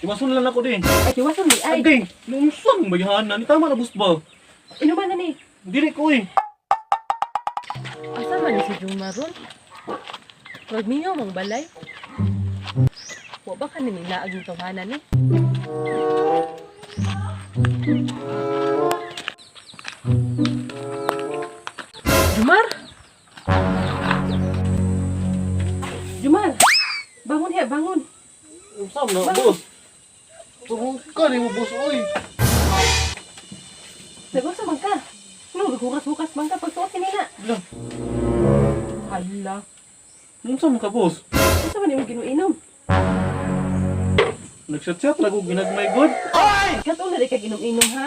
Tiwason lang ako din. Ay, tiwason di ay. Agay, nungsan bayahanan. Ni tama na bus ba? Inuman na ni. Dili ko eh. Asa man ni si Jumar ron? Magmingaw mong balay. Wa ba ka nila aging tawanan ni? Jumar! Jumar! Bangun ya, bangun! Usam na, boss. Tungkol ka ni mo, boss, oy. Nagwasa man ka. Ano, naghukas-hukas man ka pagsuot kanina. Hala, Hala. usam ka, boss. Asa man yung ginuinom? Nagchat-chat na ko ginagmay god. Katong na di ka ginom-inom ha?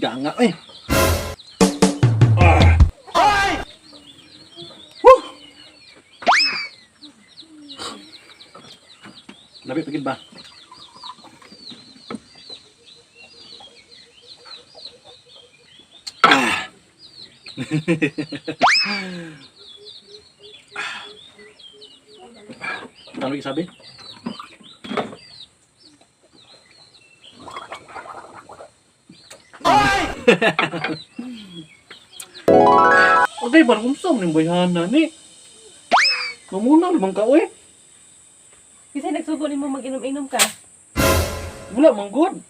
Ganga eh. Ay! Woo! Labi pagid ba? Ano yung sabi? Okay, parang kumsam ng bayhana ni. Mamuna naman ka, oy. Kasi nagsugo ni mo mag-inom-inom ka. Wala mang god.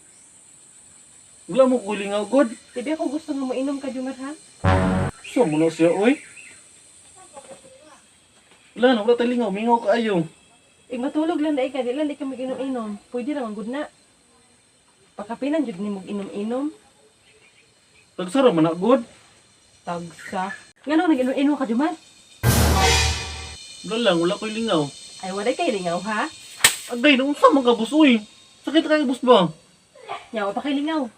Wala mo kulingaw god. Hindi ako gusto nga mainom ka, Jumar ha? So, mo na siya, oy. Wala na, wala tayo lingaw. Mingaw ka ayaw. Matulog lang dahil ka, di lang di ka mag-inom-inom. Pwede naman good na. Pakapinan jud ni mag-inom-inom. Tagsara man na, god. Tagsa. Ngano nag-inom-inom ka, Jumar? Wala lang, wala ko'y lingaw. Ay, wala kay lingaw ha? Agay, nung sa mga bus, oy. Sakit kayo bus ba? Yawa pa kay lingaw.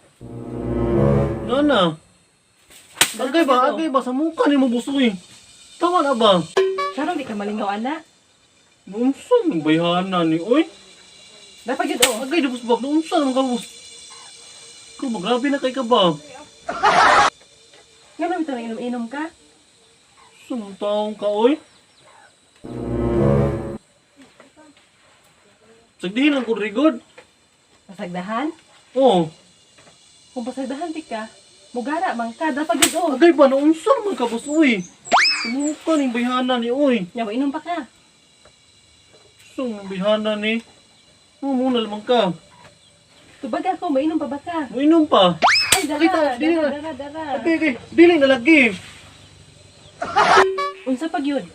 Nana. Agay ba? Sa mukha ni mo bus, oy. Tama na ba? Sarong di ka malingaw, ana. Nunsa ng bayhana ni, oy. Dapat yun, oh. Agay, bus ba? Nunsa ng kabus? Ikaw, magrabe na kay ka ba? Ngano ito nag-inom-inom ka? Sumang taong ka, oy. Sagdihin ang kurigod. Pasagdahan? Oo. Kung pasagdahan di ka, mugara man ka, dapat yun, oh. Agay ba? Nunsa man ka, bus, oy. Sumukha ng bayhana ni, oy. Yawa, inom pa ka. Sumang bayhana ni. Muna naman ka. Tubag ako, mainom pa ba ka? Uinom pa. Ay, dara, Kita, dili na. dara. Agay, dili na lagi. Unsa pag yun?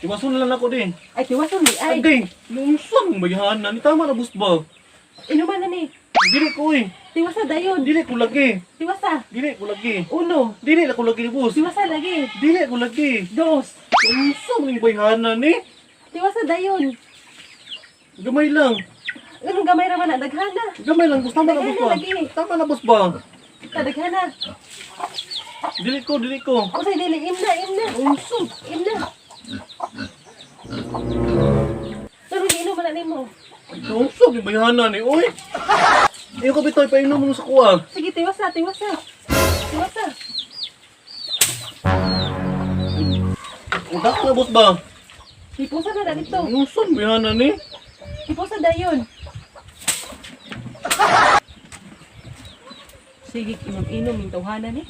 Tiwason lang ako din. Ay, tiwason di, ay. Agay, nunsa ng bayhana ni. Tama na, bus ba? Inuman na ni. Dili ko, oy. Tiwasa dayon. Dili ko lagi. Tiwasa. Dili ko lagi. Uno. Dili na ko lagi, bus. Tiwasa lagi. Dili ko lagi. Dos. Nunsa ng bayhana ni. Tiwasa dayon. Gamay lang. Anong gamay raman na? Daghana. Gamay lang, bus. Tama na, bus ba? Lagi. Tama na, bus ba? Daghana. Dili ko. O say dili, imna. Nunsa. Imna. Pero hindi inuman na nimo. Nunsa ng bayhana ni, oy. Iyo ko bitoy, painom mo sa kuha. Sige, tiwasa. Tiwasa. Udak na, bus ba? Tipusa na na dito. Nunsa ng bayhana ni. Tipusa dayon. Sige, inom-inom yung tawhana ni.